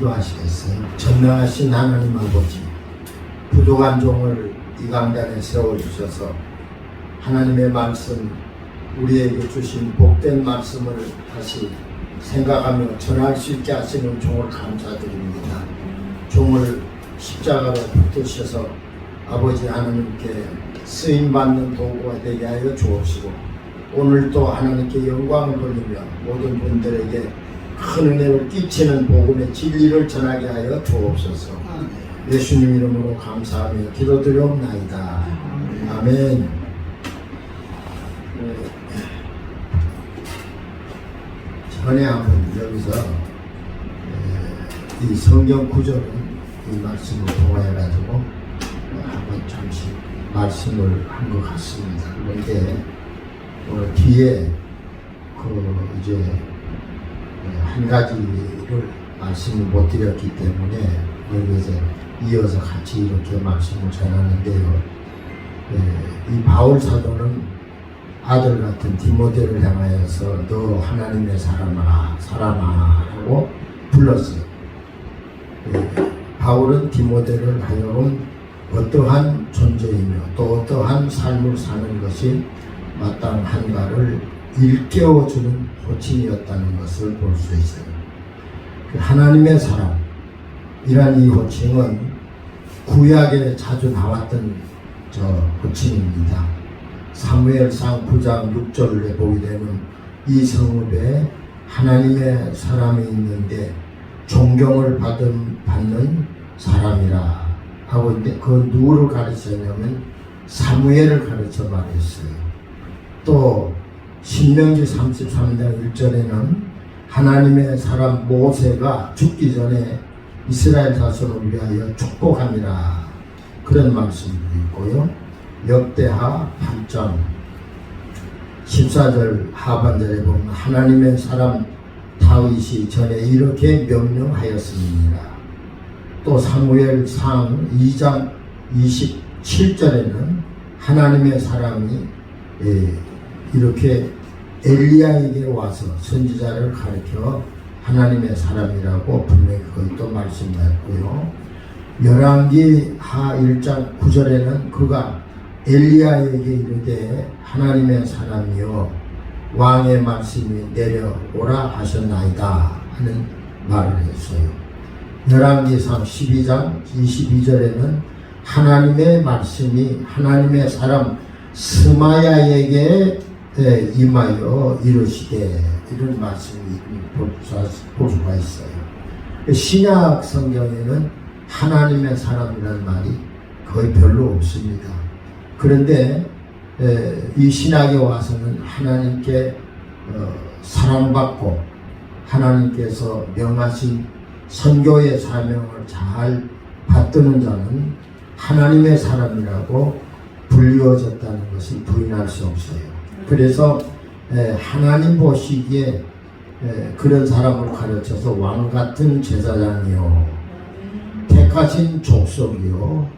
기도하시겠어요? 전능하신 하나님 아버지, 부족한 종을 이 강단에 세워주셔서 하나님의 말씀, 우리에게 주신 복된 말씀을 다시 생각하며 전할 수 있게 하시는 종을 감사드립니다. 종을 십자가로 붙드셔서 아버지 하나님께 쓰임받는 도구가 되게 하여 주옵시고, 오늘도 하나님께 영광을 돌리며 모든 분들에게 큰 은혜를 끼치는 복음의 진리를 전하게 하여 주옵소서. 예수님 이름으로 감사하며 기도드리옵나이다. 아멘. 전에 한번 여기서 이 성경 구절은 이 말씀을 통하여가지고 한번 잠시 말씀을 한 것 같습니다. 그런데 뒤에 이제 한 가지를 말씀을 못 드렸기 때문에 여기서 이어서 같이 이렇게 말씀을 전하는데요. 이 바울 사도는 아들 같은 디모데를 향하여서 너 하나님의 사람아 하고 불렀어요. 바울은 디모데를 하여금 어떠한 존재이며 또 어떠한 삶을 사는 것이 마땅한가를 일깨워주는 호칭이었다는 것을 볼 수 있어요. 하나님의 사람이란 이 호칭은 구약에 자주 나왔던 호칭입니다. 사무엘상 9장 6절에 보게 되면 이 성읍에 하나님의 사람이 있는데 존경을 받는 사람이라 하고 있는데, 그 누구를 가르치냐면 사무엘을 가르쳐 말했어요. 또 신명기 33장 1절에는 하나님의 사람 모세가 죽기 전에 이스라엘 자손을 위하여 축복함이라 그런 말씀도 있고요. 역대하 8장 14절 하반절에 보면 하나님의 사람 다윗이 전에 이렇게 명령하였습니다. 또 사무엘상 2장 27절에는 하나님의 사람이 이렇게 엘리야에게 와서 선지자를 가르쳐 하나님의 사람이라고 분명히 그것도 말씀하였고요. 열왕기 하 1장 9절에는 그가 엘리야에게 이르되 하나님의 사람이여 왕의 말씀이 내려오라 하셨나이다 하는 말을 했어요. 열왕기상 12장 22절에는 하나님의 말씀이 하나님의 사람 스마야에게 임하여 이르시되 이런 말씀이 볼 수가 있어요. 신약 성경에는 하나님의 사람이라는 말이 거의 별로 없습니다. 그런데 이 신약에 와서는 하나님께 사랑받고 하나님께서 명하신 선교의 사명을 잘 받드는 자는 하나님의 사람이라고 불리워졌다는 것을 부인할 수 없어요. 그래서 하나님 보시기에 그런 사람을 가르쳐서 왕같은 제사장이요 택하신 족속이요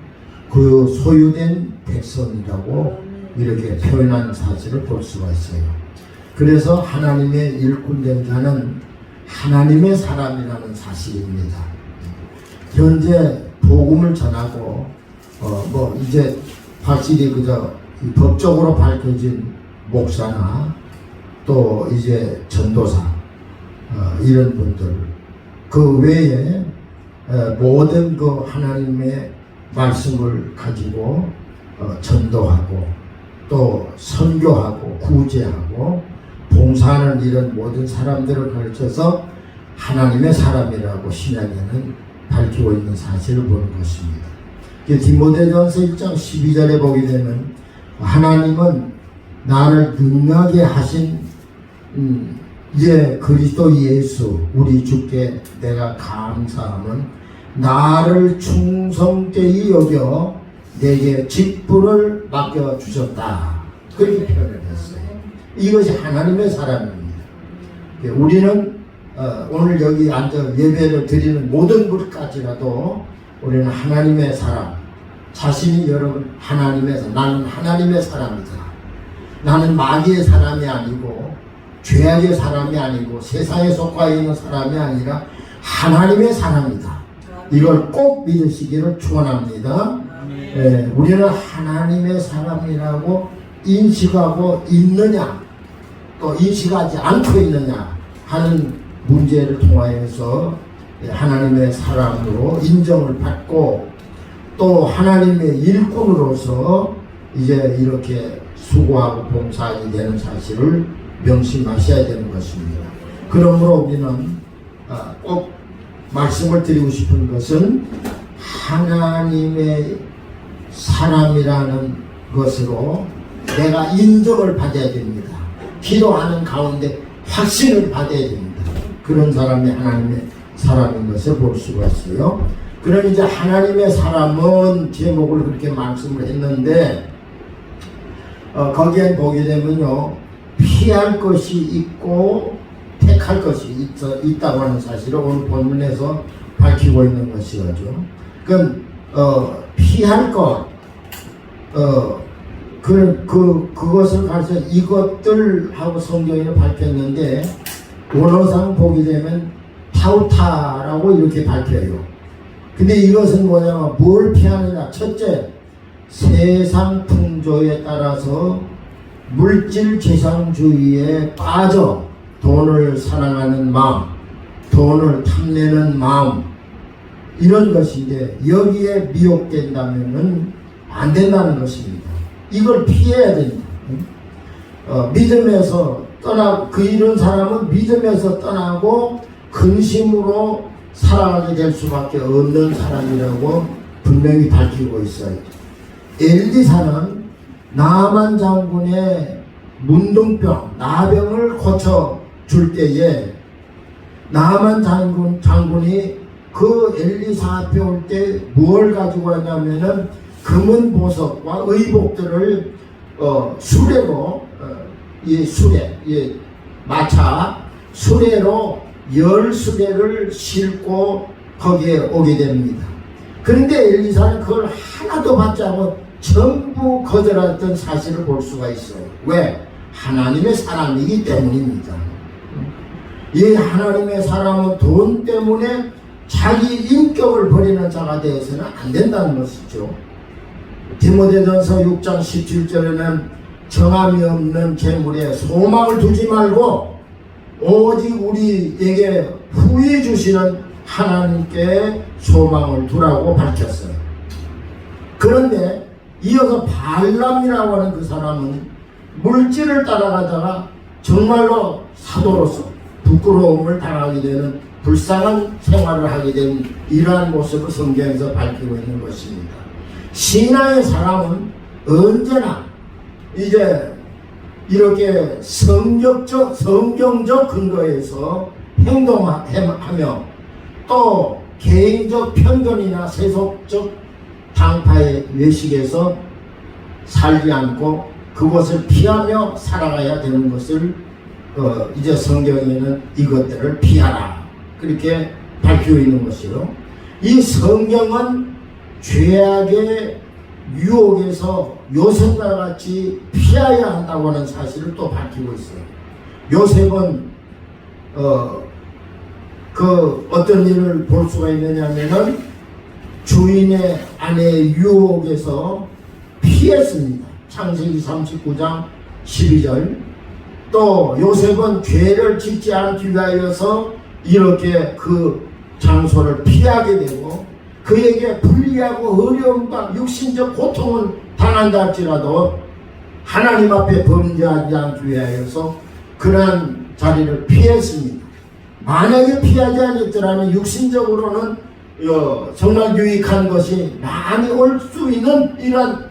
그 소유된 백성이라고 이렇게 표현한 사실을 볼 수가 있어요. 그래서 하나님의 일꾼된 자는 하나님의 사람이라는 사실입니다. 현재 복음을 전하고 이제 확실히 법적으로 밝혀진 목사나 또 이제 전도사 이런 분들 그 외에 모든 그 하나님의 말씀을 가지고 전도하고 또 선교하고 구제하고 봉사하는 이런 모든 사람들을 가르쳐서 하나님의 사람이라고 신약에는 밝히고 있는 사실을 보는 것입니다. 디모데전서 1장 12절에 보게 되면 하나님은 나를 능하게 하신 이제 그리스도 예수 우리 주께 내가 감사함은 나를 충성되이 여겨 내게 직분을 맡겨주셨다 그렇게 표현을 했어요. 이것이 하나님의 사람입니다. 우리는 오늘 여기 앉아 예배를 드리는 모든 분까지라도 우리는 하나님의 사람, 자신이 여러분 하나님의 사람, 나는 하나님의 사람이다. 나는 마귀의 사람이 아니고 죄악의 사람이 아니고 세상에 속하 있는 사람이 아니라 하나님의 사람이다. 이걸 꼭 믿으시기를 축원합니다. 우리는 하나님의 사람이라고 인식하고 있느냐, 또 인식하지 않고 있느냐 하는 문제를 통하여서 하나님의 사람으로 인정을 받고 또 하나님의 일꾼으로서 이제 이렇게 수고하고 봉사하게 되는 사실을 명심하셔야 되는 것입니다. 그러므로 우리는 꼭 말씀을 드리고 싶은 것은 하나님의 사람이라는 것으로 내가 인정을 받아야 됩니다. 기도하는 가운데 확신을 받아야 됩니다. 그런 사람이 하나님의 사람인 것을 볼 수가 있어요. 그럼 이제 하나님의 사람은 제목을 그렇게 말씀을 했는데 거기에 보게 되면요, 피할 것이 있고 택할 것이 있다고 하는 사실을 오늘 본문에서 밝히고 있는 것이죠. 그럼 피할 것, 그것을 가르쳐 이것들 하고 성경에 밝혔는데 원어상 보게 되면 타우타라고 이렇게 밝혀요. 근데 이것은 뭐냐면 뭘 피하느냐. 첫째, 세상 풍조에 따라서 물질 재상주의에 빠져 돈을 사랑하는 마음, 돈을 탐내는 마음, 이런 것인데 여기에 미혹된다면은 안 된다는 것입니다. 이걸 피해야 됩니다. 믿음에서 이런 사람은 믿음에서 떠나고 근심으로 살아가게 될 수밖에 없는 사람이라고 분명히 밝히고 있어요. 엘리사는 나만 장군의 문둥병, 나병을 고쳐줄 때에 나만 장군이 그 엘리사 앞에 올 때 뭘 가지고 왔냐면은 금은 보석과 의복들을 수레로 마차 수레로 10수레를 싣고 거기에 오게 됩니다. 그런데 엘리사는 그걸 하나도 받지 않고 전부 거절했던 사실을 볼 수가 있어요. 왜? 하나님의 사람이기 때문입니다. 이 하나님의 사람은 돈 때문에 자기 인격을 버리는 자가 되어서는 안 된다는 것이죠. 디모데전서 6장 17절에는 정함이 없는 재물에 소망을 두지 말고 오직 우리에게 후히 주시는 하나님께 소망을 두라고 밝혔어요. 그런데 이어서 발람이라고 하는 그 사람은 물질을 따라가다가 정말로 사도로서 부끄러움을 당하게 되는 불쌍한 생활을 하게 된 이러한 모습을 성경에서 밝히고 있는 것입니다. 신앙의 사람은 언제나 이제 이렇게 성경적 근거에서 행동하며 또 개인적 편견이나 세속적 당파의 외식에서 살지 않고 그것을 피하며 살아가야 되는 것을 이제 성경에는 이것들을 피하라 그렇게 밝히고 있는 것이요. 이 성경은 죄악의 유혹에서 요셉과 같이 피해야 한다고 하는 사실을 또 밝히고 있어요. 요셉은 어떤 일을 볼 수가 있느냐면은 주인의 아내의 유혹에서 피했습니다. 창세기 39장 12절. 또 요셉은 죄를 짓지 않기 위하여서 이렇게 그 장소를 피하게 되고 그에게 불리하고 어려움과 육신적 고통을 당한다 할지라도 하나님 앞에 범죄하지 않기 위하여서 그러한 자리를 피했습니다. 만약에 피하지 않았더라면 육신적으로는 정말 유익한 것이 많이 올 수 있는 이러한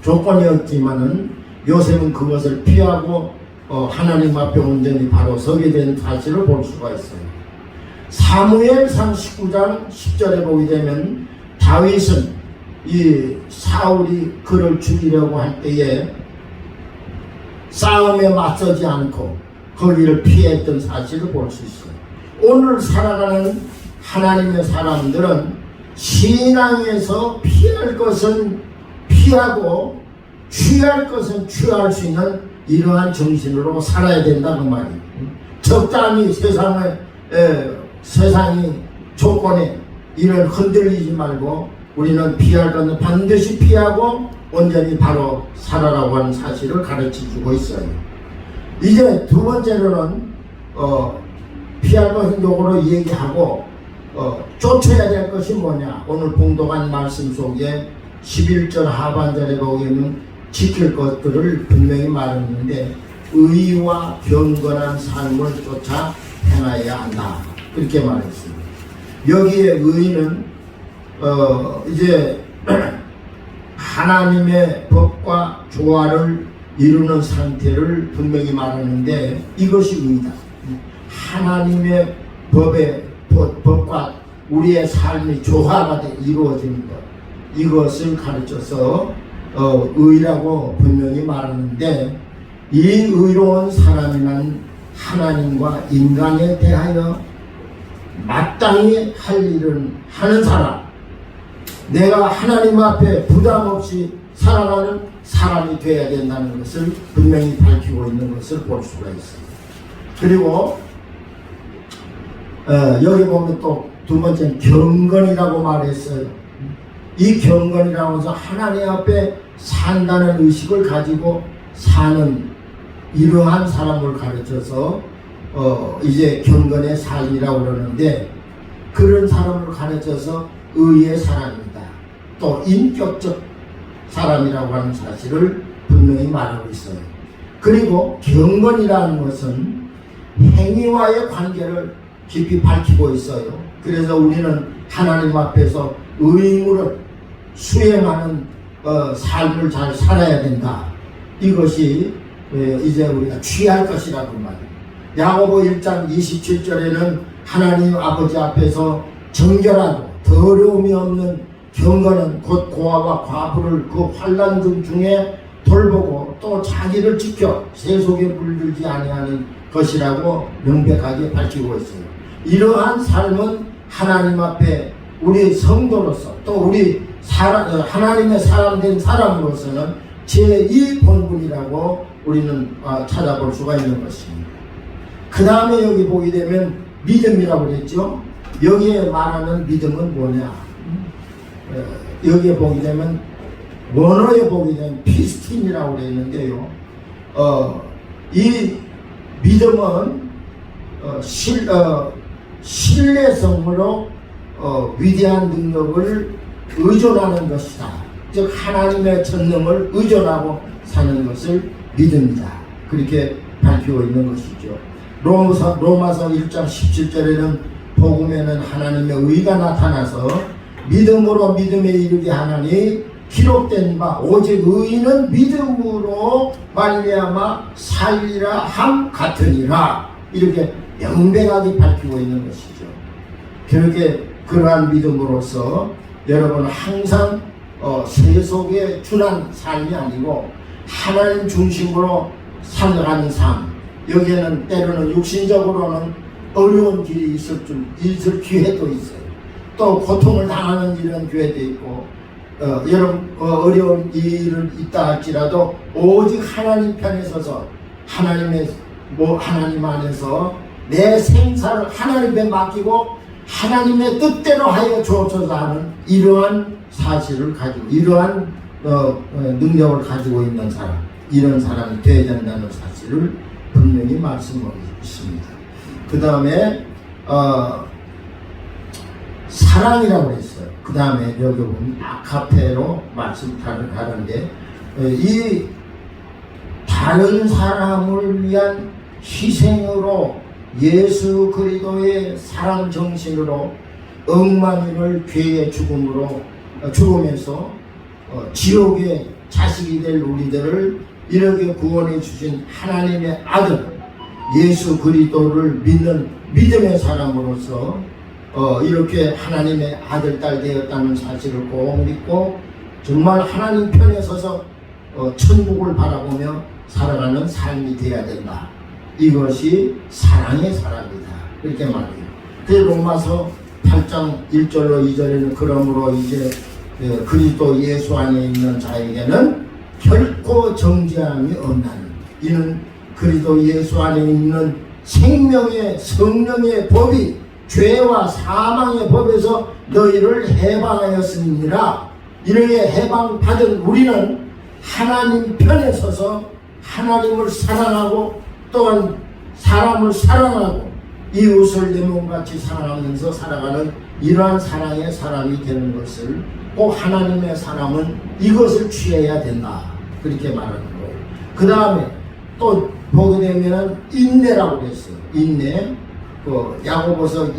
조건이었지만은 요셉은 그것을 피하고 하나님 앞에 온전히 바로 서게 된 사실을 볼 수가 있어요. 사무엘상 19장 10절에 보게 되면 다윗은 이 사울이 그를 죽이려고 할 때에 싸움에 맞서지 않고 거기를 피했던 사실을 볼 수 있어요. 오늘 살아가는 하나님의 사람들은 신앙에서 피할 것은 피하고 취할 것은 취할 수 있는 이러한 정신으로 살아야 된다는 말이에요. 적당히 세상에 세상이 조건에 이를 흔들리지 말고 우리는 피할 것은 반드시 피하고 온전히 바로 살아라고 하는 사실을 가르쳐주고 있어요. 이제 두 번째로는 피할 것은 요거로 얘기하고 쫓아야 될 것이 뭐냐. 오늘 봉독한 말씀 속에 11절 하반절에 보면 지킬 것들을 분명히 말했는데 의와 경건한 삶을 쫓아 행하여야 한다. 이렇게 말했습니다. 여기에 의는 이제 하나님의 법과 조화를 이루는 상태를 분명히 말하는데 이것이 의다. 하나님의 법과 우리의 삶이 조화가 이루어지는 것, 이것을 가르쳐서 의라고 분명히 말하는데, 이 의로운 사람이란 하나님과 인간에 대하여 마땅히 할 일을 하는 사람, 내가 하나님 앞에 부담 없이 살아가는 사람이 되어야 된다는 것을 분명히 밝히고 있는 것을 볼 수가 있습니다. 그리고 여기 보면 또 두 번째는 경건이라고 말했어요. 이 경건이라고 해서 하나님 앞에 산다는 의식을 가지고 사는 이러한 사람을 가르쳐서 이제 경건의 삶이라고 그러는데, 그런 사람을 가르쳐서 의의 사람이다, 또 인격적 사람이라고 하는 사실을 분명히 말하고 있어요. 그리고 경건이라는 것은 행위와의 관계를 깊이 밝히고 있어요. 그래서 우리는 하나님 앞에서 의무를 수행하는 삶을 잘 살아야 된다. 이것이 이제 우리가 취할 것이라고 말이에요. 야고보 1장 27절에는 하나님 아버지 앞에서 정결하고 더러움이 없는 경건은 곧 고아와 과부를 그 환난 중에 돌보고 또 자기를 지켜 세속에 물들지 아니하는 것이라고 명백하게 밝히고 있어요. 이러한 삶은 하나님 앞에 우리 성도로서 또 우리 하나님의 사람 된 사람으로서는 제2 본분이라고 우리는 찾아볼 수가 있는 것입니다. 그 다음에 여기 보게 되면 믿음이라고 그랬죠. 여기에 말하는 믿음은 뭐냐. 여기에 보게 되면 원어에 보게 되면 피스틴이라고 그랬는데요. 이 믿음은 신뢰성으로 위대한 능력을 의존하는 것이다. 즉 하나님의 전능을 의존하고 사는 것을 믿음이다. 그렇게 밝히고 있는 것이죠. 로마서 1장 17절에는 복음에는 하나님의 의가 나타나서 믿음으로 믿음에 이르게 하나니 기록된 바 오직 의인은 믿음으로 말미암아 살리라 함 같으니라. 이렇게 명백하게 밝히고 있는 것이죠. 그렇게 그러한 믿음으로써 여러분 항상 세속에 준한 삶이 아니고 하나님 중심으로 살아가는 삶, 여기에는 때로는 육신적으로는 어려운 길이 있을 기회도 있어요. 또 고통을 당하는 이런 기회도 있고, 여러분 어려운 일을 있다 할지라도 오직 하나님 편에 서서 하나님 안에서 내 생사를 하나님께 맡기고 하나님의 뜻대로 하여 주옵소서 하는 이러한 사실을 가지고, 이러한 능력을 가지고 있는 사람, 이런 사람이 되어야 된다는 사실을 분명히 말씀하고 있습니다. 그 다음에 사랑이라고 했어요. 그 다음에 여기 보면 아카페로 말씀하는데, 이 다른 사람을 위한 희생으로 예수 그리스도의 사랑 정신으로 억만인을 죄의 죽음에서 지옥의 자식이 될 우리들을 이렇게 구원해 주신 하나님의 아들 예수 그리스도를 믿는 믿음의 사람으로서 이렇게 하나님의 아들 딸 되었다는 사실을 꼭 믿고 정말 하나님 편에 서서 천국을 바라보며 살아가는 삶이 되어야 된다. 이것이 사랑의 사람이다. 이렇게 말해요. 그 로마서 8장 1절로 2절에는 그러므로 이제 그리스도 예수 안에 있는 자에게는 결코 정죄함이 없나니 이는 그리스도 예수 안에 있는 생명의 성령의 법이 죄와 사망의 법에서 너희를 해방하였음이니라. 이렇게 해방받은 우리는 하나님 편에 서서 하나님을 사랑하고 또한 사람을 사랑하고 이웃을 내 몸같이 사랑하면서 살아가는 이러한 사랑의 사람이 되는 것을, 꼭 하나님의 사람은 이것을 취해야 된다, 그렇게 말하는 거예요. 그 다음에 또 보게 되면 인내라고 그랬어요. 인내. 야고보서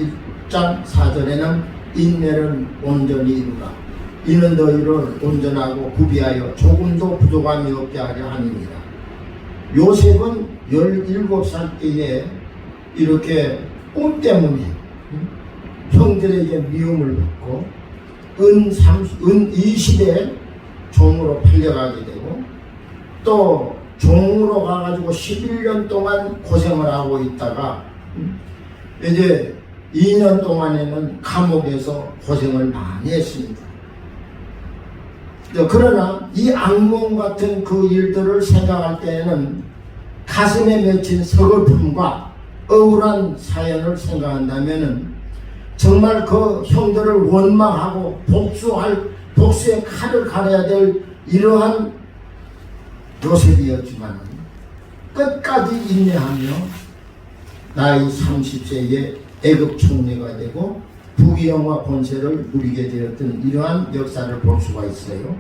1장 4절에는 인내를 온전히 이루라. 이는 너희를 온전하고 구비하여 조금도 부족함이 없게 하려 함이니라. 요셉은 17살 때에 이렇게 꿈 때문에 형들에게 미움을 받고 은 20에 종으로 팔려가게 되고, 또 종으로 가가지고 11년 동안 고생을 하고 있다가 이제 2년 동안에는 감옥에서 고생을 많이 했습니다. 그러나 이 악몽 같은 그 일들을 생각할 때에는 가슴에 맺힌 서글픔과 억울한 사연을 생각한다면은 정말 그 형들을 원망하고 복수의 칼을 갈아야 될 이러한 요셉이었지만 끝까지 인내하며 나이 30세에 애굽 총리가 되고 부귀영화 권세를 누리게 되었던 이러한 역사를 볼 수가 있어요.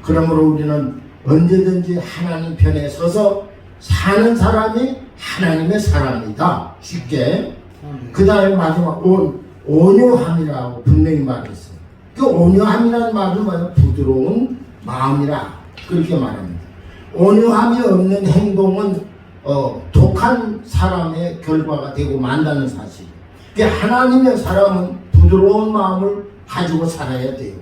그러므로 우리는 언제든지 하나님 편에 서서 사는 사람이 하나님의 사람이다. 쉽게. 그 다음에 마지막 온유함이라고 분명히 말했어요. 그 온유함이라는 말은 뭐예요? 부드러운 마음이라, 그렇게 말합니다. 온유함이 없는 행동은 독한 사람의 결과가 되고 만다는 사실. 하나님의 사람은 부드러운 마음을 가지고 살아야 돼요.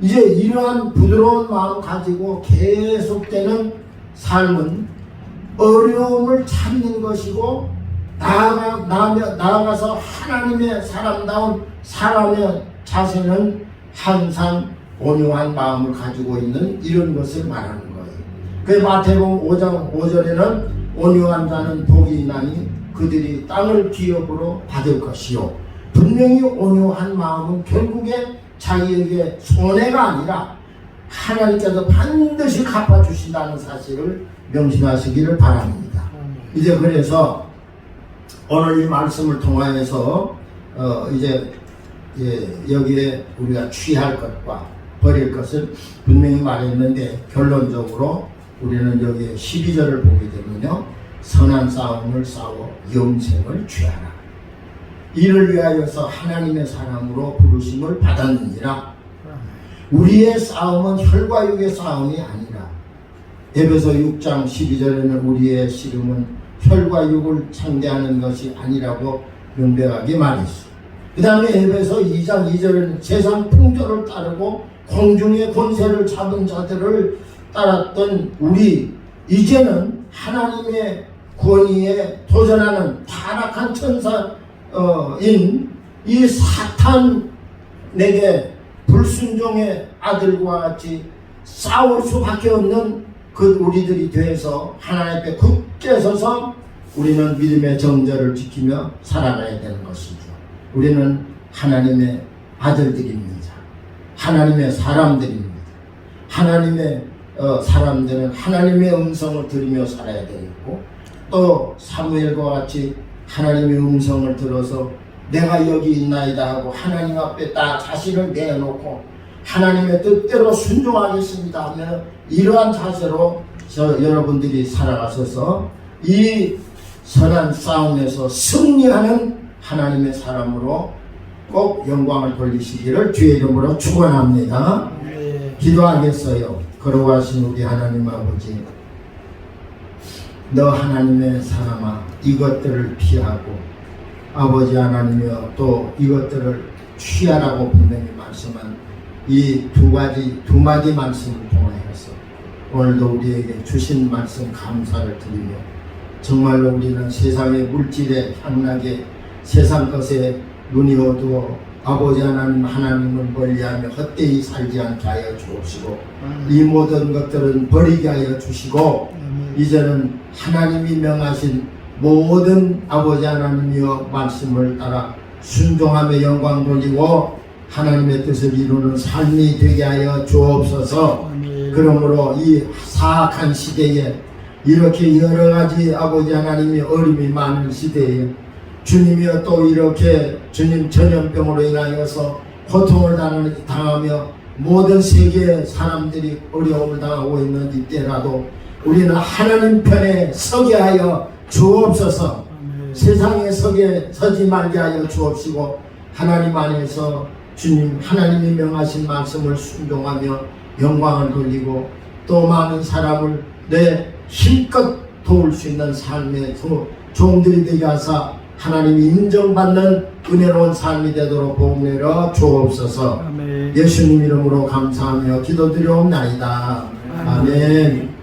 이제 이러한 부드러운 마음 가지고 계속되는 삶은 어려움을 참는 것이고, 나아가서 하나님의 사람다운 사람의 자세는 항상 온유한 마음을 가지고 있는 이런 것을 말하는 거예요. 그 마태복음 5장 5절에는 온유한 자는 복이 있나니 그들이 땅을 기업으로 받을 것이요. 분명히 온유한 마음은 결국에 자기에게 손해가 아니라 하나님께서 반드시 갚아주신다는 사실을 명심하시기를 바랍니다. 이제 그래서 오늘 이 말씀을 통하여서 이제 여기에 우리가 취할 것과 버릴 것을 분명히 말했는데, 결론적으로 우리는 여기에 12절을 보게 되면요, 선한 싸움을 싸워 영생을 취하라. 이를 위하여서 하나님의 사람으로 부르심을 받았느니라. 우리의 싸움은 혈과 육의 싸움이 아니라, 에베소 6장 12절에는 우리의 씨름은 혈과 육을 상대하는 것이 아니라고 명백하게 말했어요. 그 다음에 에베소 2장 2절에는 세상 풍조를 따르고 공중의 권세를 잡은 자들을 따랐던 우리, 이제는 하나님의 권위에 도전하는 타락한 천사인 이 사탄에게 불순종의 아들과 같이 싸울 수밖에 없는 그 우리들이 돼서 하나님 앞에 굳게 서서 우리는 믿음의 정절을 지키며 살아가야 되는 것이죠. 우리는 하나님의 아들들입니다. 하나님의 사람들입니다. 하나님의 사람들은 하나님의 음성을 들으며 살아야 되겠고, 또 사무엘과 같이 하나님의 음성을 들어서 내가 여기 있나이다 하고 하나님 앞에 다 자신을 내놓고 하나님의 뜻대로 순종하겠습니다 하며 이러한 자세로 여러분들이 살아가셔서 이 선한 싸움에서 승리하는 하나님의 사람으로 꼭 영광을 돌리시기를 주의 이름으로 축원합니다. 기도하겠어요. 거룩하신 우리 하나님 아버지, 너 하나님의 사람아, 이것들을 피하고 아버지 하나님이여 또 이것들을 취하라고 분명히 말씀한 이 두 마디 말씀을 통하여서 오늘도 우리에게 주신 말씀 감사를 드리며, 정말로 우리는 세상의 물질에 향락에 세상 것에 눈이 어두워 아버지 하나님을 멀리하며 헛되이 살지 않게 하여 주옵시고, 이 모든 것들은 버리게 하여 주시고, 이제는 하나님이 명하신 모든 아버지 하나님이여 말씀을 따라 순종하며 영광 돌리고 하나님의 뜻을 이루는 삶이 되게 하여 주옵소서. 그러므로 이 사악한 시대에 이렇게 여러 가지 아버지 하나님이 어림이 많은 시대에 주님이여 또 이렇게 주님 전염병으로 인하여서 고통을 당하며 모든 세계 사람들이 어려움을 당하고 있는 이때라도 우리는 하나님 편에 서게 하여 주옵소서. 세상에 서지 말게 하여 주옵시고 하나님 안에서 주님 하나님이 명하신 말씀을 순종하며 영광을 돌리고 또 많은 사람을 내 힘껏 도울 수 있는 삶의 종들이 되게 하사 하나님이 인정받는 은혜로운 삶이 되도록 복내려 주옵소서. 예수님 이름으로 감사하며 기도드리옵나이다. 아멘.